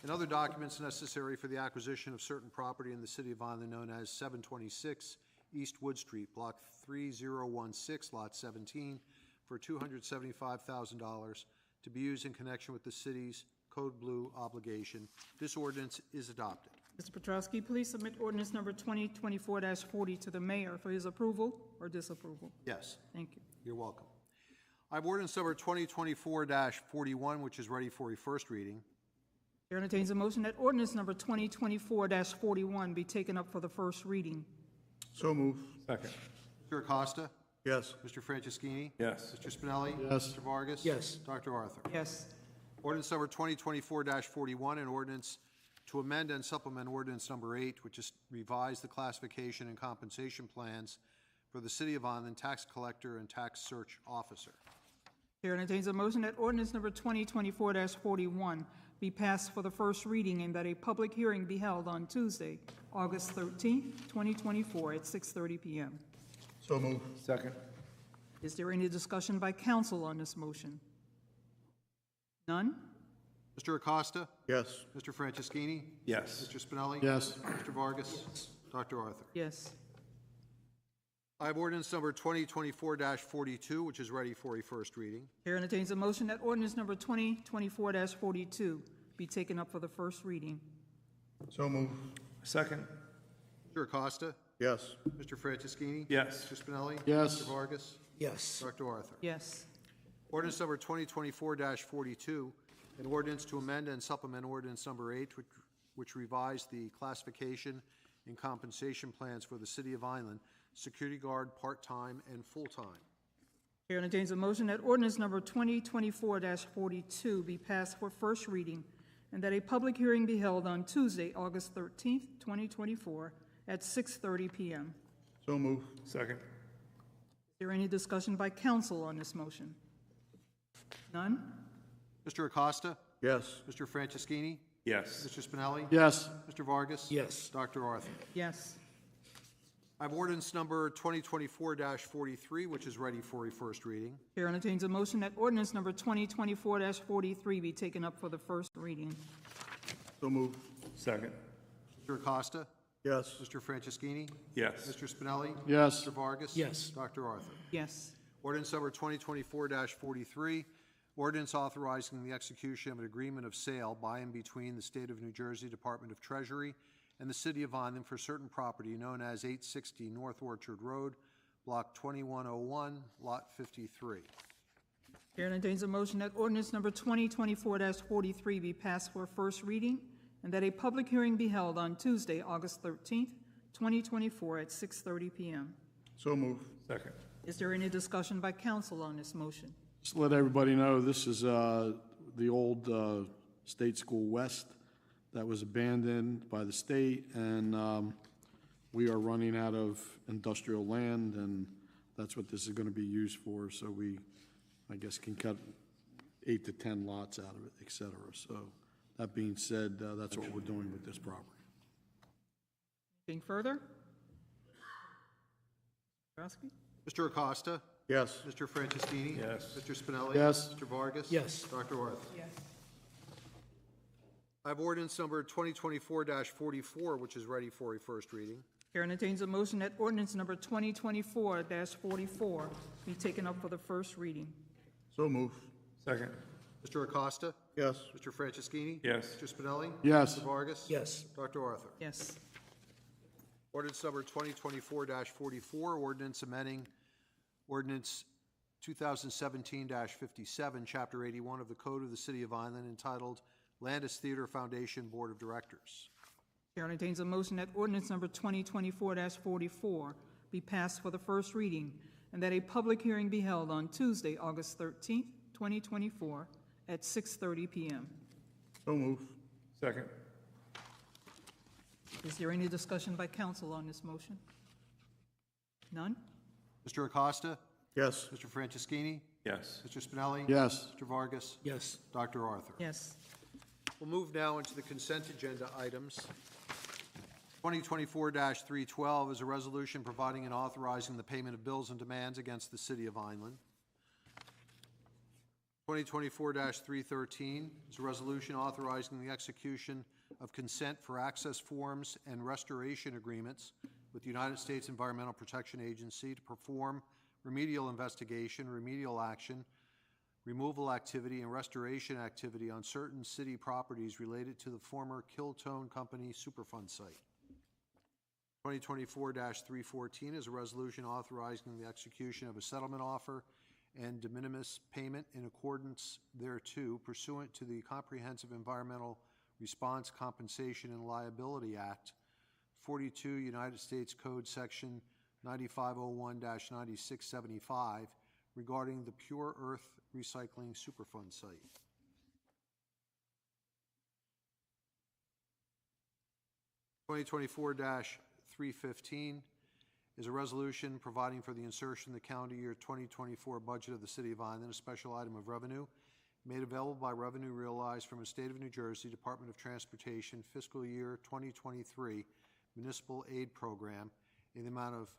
and other documents necessary for the acquisition of certain property in the city of Vineland known as 726 East Wood Street, Block 3016, Lot 17, for $275,000 to be used in connection with the city's Code Blue obligation. This ordinance is adopted. Mr. Petrowski, please submit ordinance number 2024-40 to the mayor for his approval or disapproval. Yes. Thank you. You're welcome. I have ordinance number 2024-41, which is ready for a first reading. Chair entertains a motion that ordinance number 2024-41 be taken up for the first reading. So move. Second. Mr. Acosta? Yes. Mr. Franceschini? Yes. Mr. Spinelli? Yes. Mr. Vargas? Yes. Dr. Arthur? Yes. Ordinance number 2024-41, an ordinance to amend and supplement ordinance number 8, which is revise the classification and compensation plans for the City of Vineland tax collector and tax search officer. Chair entertains a motion that ordinance number 2024-41 be passed for the first reading and that a public hearing be held on Tuesday, August 13th, 2024 at 6:30 p.m. So move. Second. Is there any discussion by council on this motion? None? Mr. Acosta? Yes. Mr. Franceschini? Yes. Mr. Spinelli? Yes. Mr. Vargas? Dr. Arthur? Yes. I have ordinance number 2024-42, which is ready for a first reading. Chair entertains a motion that ordinance number 2024-42 be taken up for the first reading. So move. Second. Mr. Acosta? Yes. Mr. Franceschini? Yes. Mr. Spinelli? Yes. Mr. Vargas? Yes. Dr. Arthur? Yes. Ordinance number 2024-42, an ordinance to amend and supplement ordinance number 8, which revised the classification and compensation plans for the City of Vineland, security guard, part-time and full-time. Chair entertains a motion that ordinance number 2024-42 be passed for first reading and that a public hearing be held on Tuesday, August 13th, 2024 at 6:30 p.m. So move. Second. Is there any discussion by council on this motion? None? Mr. Acosta? Yes. Mr. Franceschini? Yes. Mr. Spinelli? Yes. Mr. Vargas? Yes. Dr. Arthur? Yes. I have ordinance number 2024-43, which is ready for a first reading. Chair entertains a motion that ordinance number 2024-43 be taken up for the first reading. So move. Second. Mr. Acosta? Yes. Mr. Franceschini? Yes. Mr. Spinelli? Yes. Mr. Vargas? Yes. Dr. Arthur? Yes. Ordinance number 2024-43, ordinance authorizing the execution of an agreement of sale by and between the State of New Jersey Department of Treasury and the City of Vineland for certain property known as 860 North Orchard Road, Block 2101, Lot 53. Chair entertains a motion that ordinance number 2024-43 be passed for first reading and that a public hearing be held on Tuesday, August 13th, 2024 at 6:30 p.m. So move. Second. Is there any discussion by council on this motion? Just to let everybody know, this is the old State School West that was abandoned by the state, and we are running out of industrial land, and that's what this is going to be used for. So we, I guess, can cut 8 to 10 lots out of it, et cetera. So that being said, that's what we're doing with this property. Anything further? Petrowski? Mr. Acosta? Yes. Mr. Franceschini? Yes. Mr. Spinelli? Yes. Mr. Vargas? Yes. Dr. Arthur? Yes. I have ordinance number 2024-44, which is ready for a first reading. Chair entertains a motion that ordinance number 2024-44 be taken up for the first reading. So move. Second. Mr. Acosta? Yes. Mr. Franceschini? Yes. Mr. Spinelli? Yes. Mr. Vargas? Yes. Dr. Arthur? Yes. Ordinance number 2024-44, ordinance amending ordinance 2017-57, Chapter 81 of the Code of the City of Vineland entitled Landis Theater Foundation Board of Directors. Chair entertains a motion that ordinance number 2024-44 be passed for the first reading and that a public hearing be held on Tuesday, August 13th, 2024 at 6:30 p.m. So move. Second. Is there any discussion by council on this motion? None? Mr. Acosta? Yes. Mr. Franceschini? Yes. Mr. Spinelli? Yes. Mr. Vargas? Yes. Dr. Arthur? Yes. We'll move now into the consent agenda items. 2024-312 is a resolution providing and authorizing the payment of bills and demands against the City of Vineland. 2024-313 is a resolution authorizing the execution of consent for access forms and restoration agreements with the United States Environmental Protection Agency to perform remedial investigation, remedial action, removal activity, and restoration activity on certain city properties related to the former Kiltone Company Superfund site. 2024-314 is a resolution authorizing the execution of a settlement offer and de minimis payment in accordance thereto pursuant to the Comprehensive Environmental Response Compensation and Liability Act, 42 United States Code Section 9501-9675 regarding the Pure Earth Recycling Superfund site. 2024-315 is a resolution providing for the insertion in the calendar year 2024 budget of the City of Vineland, a special item of revenue made available by revenue realized from a State of New Jersey Department of Transportation fiscal year 2023 municipal aid program in the amount of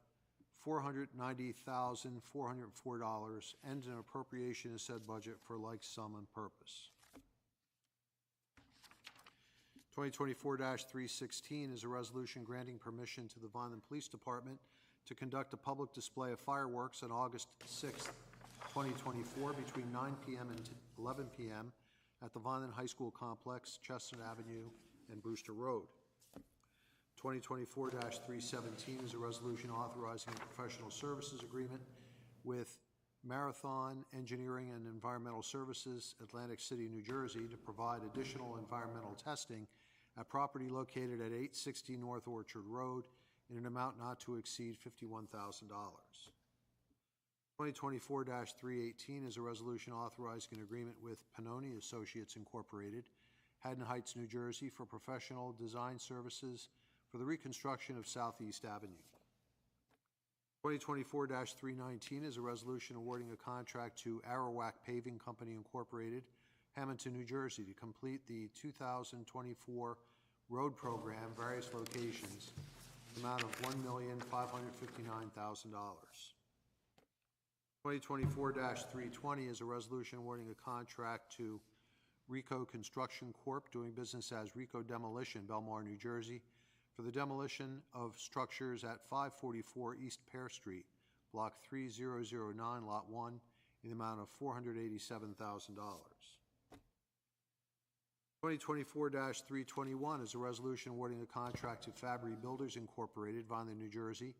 $490,404 and an appropriation in said budget for like sum and purpose. 2024-316 is a resolution granting permission to the Vineland Police Department to conduct a public display of fireworks on August 6th, 2024 between 9 p.m. and 11 p.m. at the Vineland High School Complex, Chestnut Avenue, and Brewster Road. 2024-317 is a resolution authorizing a professional services agreement with Marathon Engineering and Environmental Services, Atlantic City, New Jersey, to provide additional environmental testing at property located at 860 North Orchard Road in an amount not to exceed $51,000. 2024-318 is a resolution authorizing an agreement with Pannoni Associates Incorporated, Haddon Heights, New Jersey, for professional design services for the reconstruction of Southeast Avenue. 2024-319 is a resolution awarding a contract to Arawak Paving Company Incorporated, Hamilton, New Jersey, to complete the 2024 road program, various locations, the amount of $1,559,000. 2024-320 is a resolution awarding a contract to Rico Construction Corp., doing business as Rico Demolition, Belmar, New Jersey, for the demolition of structures at 544 East Pear Street, Block 3009, Lot 1, in the amount of $487,000. 2024-321 is a resolution awarding a contract to Fabry Builders Incorporated, Vineland, New Jersey,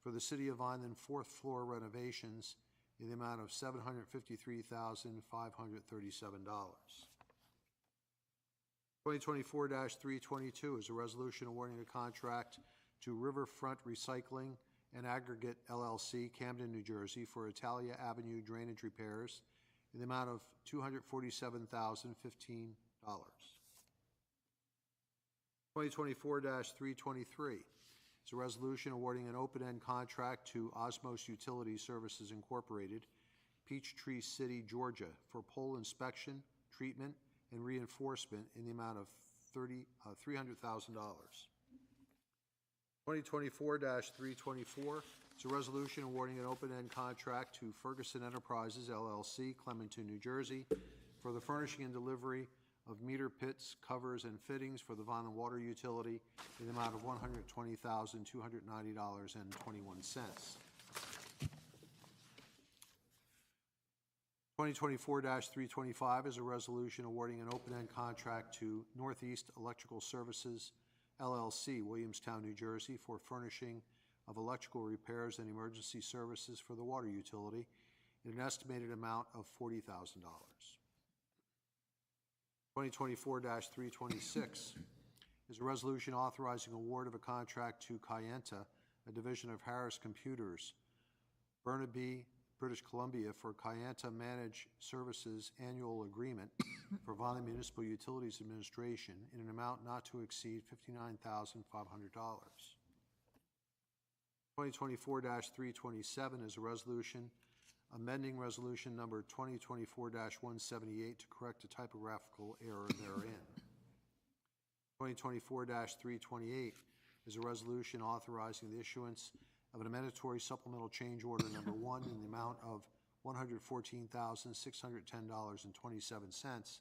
for the City of Vineland fourth floor renovations in the amount of $753,537. 2024-322 is a resolution awarding a contract to Riverfront Recycling and Aggregate LLC, Camden, New Jersey, for Italia Avenue drainage repairs in the amount of $247,015. 2024-323 is a resolution awarding an open-end contract to Osmos Utility Services Incorporated, Peachtree City, Georgia, for pole inspection, treatment, and reinforcement in the amount of $300,000. 2024-324 is a resolution awarding an open-end contract to Ferguson Enterprises, LLC, Clementon, New Jersey, for the furnishing and delivery of meter pits, covers, and fittings for the Vineland Water Utility in the amount of $120,290.21. 2024-325 is a resolution awarding an open-end contract to Northeast Electrical Services, LLC, Williamstown, New Jersey, for furnishing of electrical repairs and emergency services for the water utility in an estimated amount of $40,000. 2024-326 is a resolution authorizing award of a contract to Kayenta, a division of Harris Computers, Burnaby, British Columbia, for Kayenta Managed Services Annual Agreement for Vineland Municipal Utilities Administration in an amount not to exceed $59,500. 2024-327 is a resolution amending resolution number 2024-178 to correct a typographical error therein. 2024-328 is a resolution authorizing the issuance of an amendatory supplemental change order number 1 in the amount of $114,610.27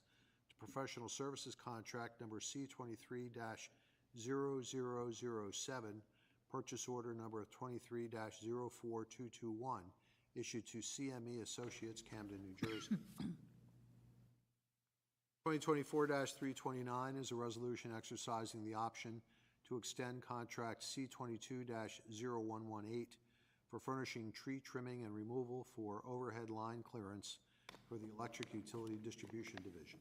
to professional services contract number C23-00007, purchase order number 23-04221, issued to CME Associates, Camden, New Jersey. 2024-329 is a resolution exercising the option to extend contract C22-0118 for furnishing tree trimming and removal for overhead line clearance for the Electric Utility Distribution Division.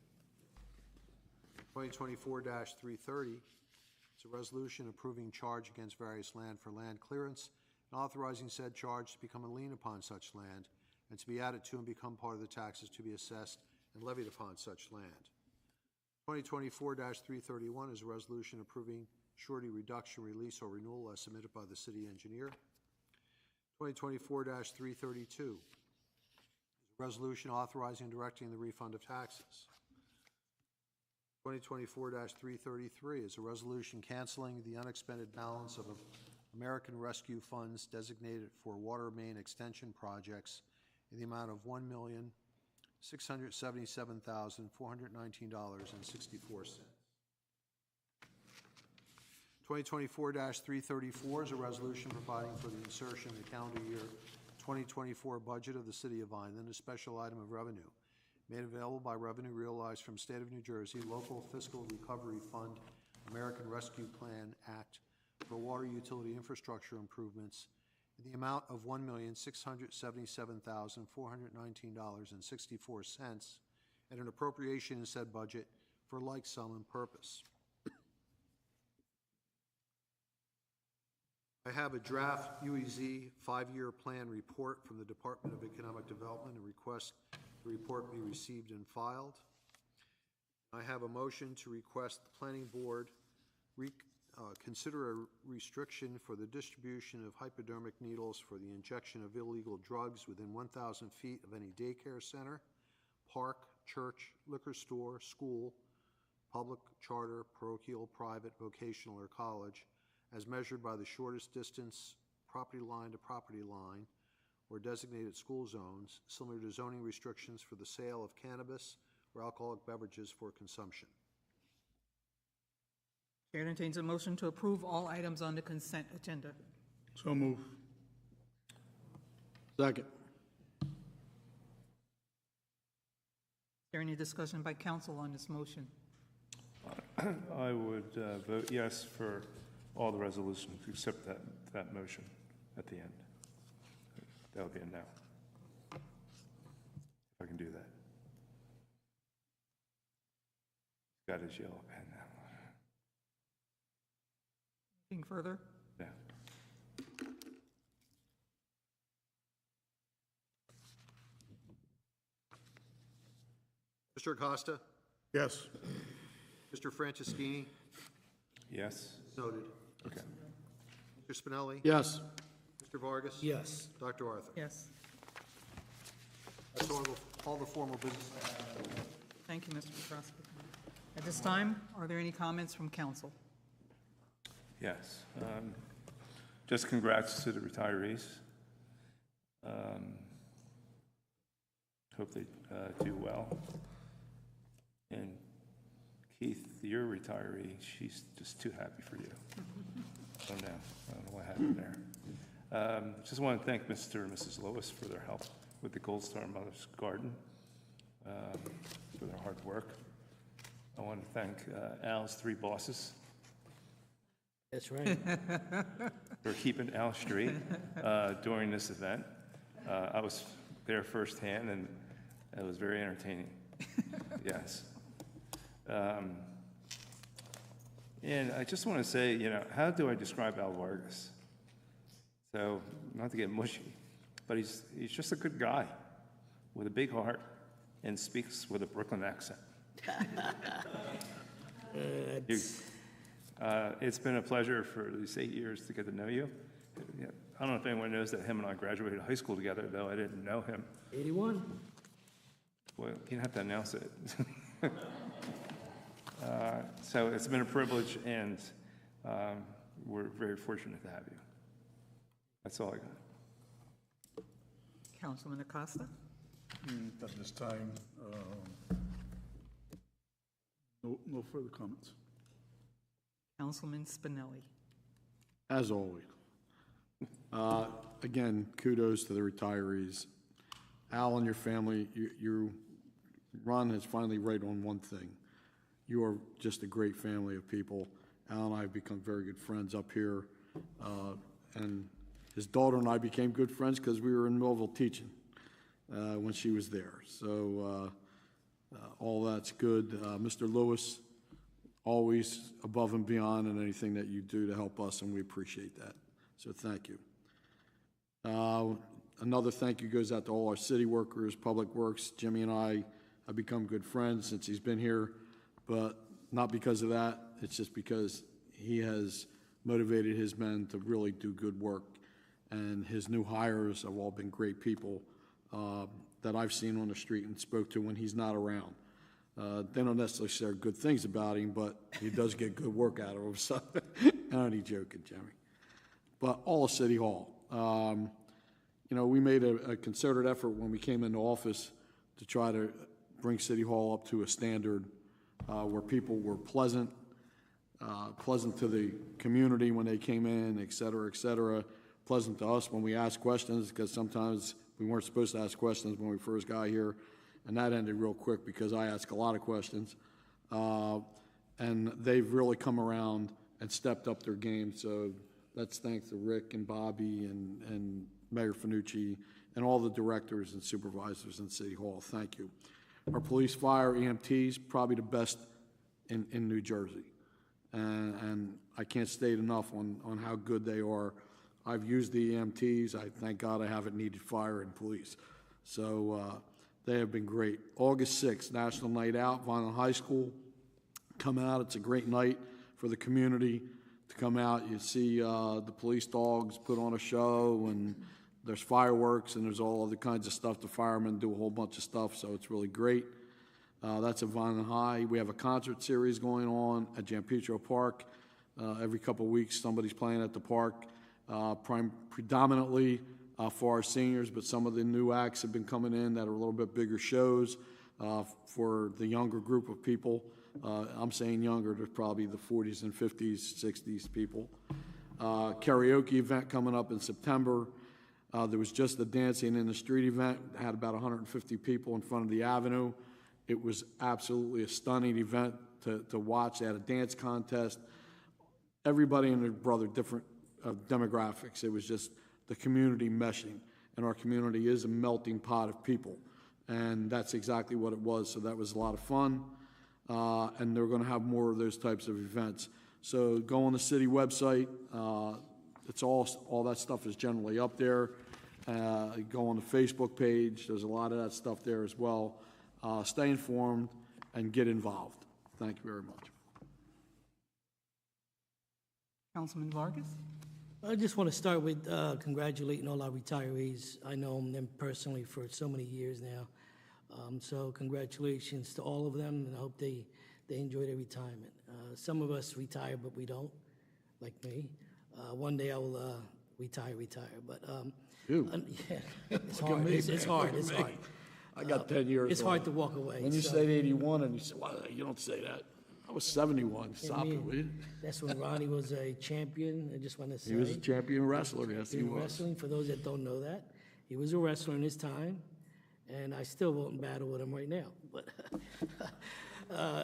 2024-330 is a resolution approving charge against various land for land clearance and authorizing said charge to become a lien upon such land and to be added to and become part of the taxes to be assessed and levied upon such land. 2024-331 is a resolution approving surety reduction, release, or renewal as submitted by the city engineer. 2024-332 is a resolution authorizing and directing the refund of taxes. 2024-333 is a resolution canceling the unexpended balance of American Rescue Funds designated for water main extension projects in the amount of $1,677,419.64. 2024-334 is a resolution providing for the insertion in the calendar year 2024 budget of the City of Vineland, a special item of revenue made available by revenue realized from State of New Jersey Local Fiscal Recovery Fund American Rescue Plan Act for water utility infrastructure improvements in the amount of $1,677,419.64 and an appropriation in said budget for like sum and purpose. I have a draft UEZ 5-year plan report from the Department of Economic Development and request the report be received and filed. I have a motion to request the Planning Board consider a restriction for the distribution of hypodermic needles for the injection of illegal drugs within 1,000 feet of any daycare center, park, church, liquor store, school, public, charter, parochial, private, vocational, or college, as measured by the shortest distance property line to property line or designated school zones, similar to zoning restrictions for the sale of cannabis or alcoholic beverages for consumption. Chair entertains a motion to approve all items on the consent agenda. So move. Second. Is there any discussion by council on this motion? I would vote yes for all the resolutions except that motion at the end. That'll be a no. If I can do that. Got his yellow pen now. Anything further? Yeah. Mr. Acosta? Yes. Mr. Franceschini? Yes? Noted. Okay. Mr. Spinelli? Yes. Mr. Vargas? Yes. Dr. Arthur? Yes. That's all the formal business. Thank you, Mr. Petrosky. At this time, are there any comments from council? Yes. Just congrats to the retirees. Hope they do well. And Keith, your retiree, she's just too happy for you. I don't know what happened there. Just want to thank Mr. and Mrs. Lewis for their help with the Gold Star Mother's Garden, for their hard work. I want to thank Al's 3 bosses. That's right. For keeping Al straight during this event. I was there firsthand, and it was very entertaining. Yes. And I just want to say, how do I describe Al Vargas? So, not to get mushy, but he's just a good guy with a big heart and speaks with a Brooklyn accent. It's been a pleasure for these 8 years to get to know you. I don't know if anyone knows that him and I graduated high school together, though I didn't know him. 81. Well, you didn't have to announce it. So it's been a privilege, and we're very fortunate to have you. That's all I got. Councilman Acosta? At this time, no further comments. Councilman Spinelli? As always. Again, kudos to the retirees. Al and your family, your run has finally right on one thing. You are just a great family of people. Al and I have become very good friends up here. And his daughter and I became good friends because we were in Millville teaching when she was there. So all that's good. Mr. Lewis, always above and beyond in anything that you do to help us, and we appreciate that. So thank you. Another thank you goes out to all our city workers, Public Works. Jimmy and I have become good friends since he's been here, but not because of that. It's just because he has motivated his men to really do good work, and his new hires have all been great people that I've seen on the street and spoke to when he's not around. They don't necessarily say good things about him, but he does get good work out of him. So I'm only joking, Jimmy. But all of City Hall. We made a concerted effort when we came into office to try to bring City Hall up to a standard where people were pleasant to the community when they came in, et cetera, pleasant to us when we asked questions, because sometimes we weren't supposed to ask questions when we first got here, and that ended real quick because I asked a lot of questions. And they've really come around and stepped up their game, so let's thank to Rick and Bobby and Mayor Finucci and all the directors and supervisors in City Hall. Thank you. Our police, fire, EMTs, probably the best in New Jersey. And I can't state enough on how good they are. I've used the EMTs. I thank God I haven't needed fire and police. So they have been great. August 6th, National Night Out, Vineland High School. Come out. It's a great night for the community to come out. You see the police dogs put on a show, and there's fireworks, and there's all other kinds of stuff. The firemen do a whole bunch of stuff, so it's really great. That's at Vineland High. We have a concert series going on at Jampetro Park. Every couple of weeks, somebody's playing at the park, predominantly for our seniors, but some of the new acts have been coming in that are a little bit bigger shows for the younger group of people. I'm saying younger, there's probably the 40s and 50s, 60s people. Karaoke event coming up in September. There was just the Dancing in the Street event, had about 150 people in front of the Avenue. It was absolutely a stunning event to watch. They had a dance contest. Everybody and their brother, different demographics. It was just the community meshing, and our community is a melting pot of people, and that's exactly what it was. So that was a lot of fun, and they're going to have more of those types of events. So go on the city website. It's all that stuff is generally up there. Go on the Facebook page. There's a lot of that stuff there as well. Stay informed and get involved. Thank you very much. Councilman Vargas? I just want to start with congratulating all our retirees. I know them personally for so many years now. So congratulations to all of them, and I hope they enjoy their retirement. Some of us retire, but we don't, like me. One day I will retire, but You? yeah, it's hard. It's hard. It's hard. I got 10 years. It's hard to walk away. When you so. said 81 and you said, well, you don't say that. I was 71. Stop it, will you? That's when Ronnie was a champion. I just want to say. He was a champion wrestler, yes, he was. Wrestling, for those that don't know that. He was a wrestler in his time, and I still won't battle with him right now. But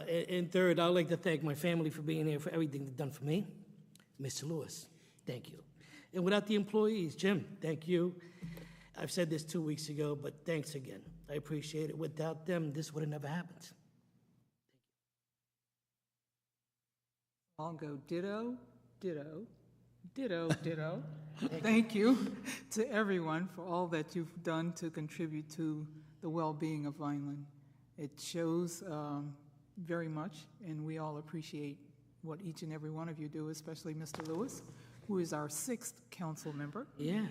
and third, I'd like to thank my family for being here, for everything they've done for me. Mr. Lewis, thank you. And without the employees, Jim, thank you. I've said this 2 weeks ago, but thanks again. I appreciate it. Without them, this would have never happened. All all go ditto, ditto, ditto, ditto. Thank you to everyone for all that you've done to contribute to the well-being of Vineland. It shows very much, and we all appreciate what each and every one of you do, especially Mr. Lewis, who is our 6th council member. Yeah.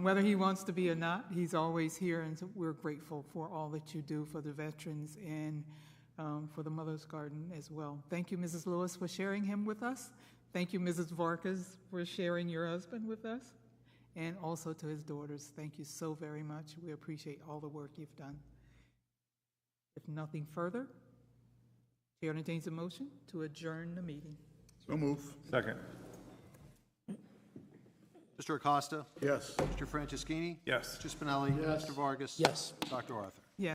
Whether he wants to be or not, he's always here, and so we're grateful for all that you do for the veterans and for the Mother's Garden as well. Thank you, Mrs. Lewis, for sharing him with us. Thank you, Mrs. Vargas, for sharing your husband with us, and also to his daughters. Thank you so very much. We appreciate all the work you've done. If nothing further, Chair entertains a motion to adjourn the meeting. So move. Second. Mr. Acosta? Yes. Mr. Franceschini? Yes. Mr. Spinelli? Yes. Mr. Vargas? Yes. Dr. Arthur?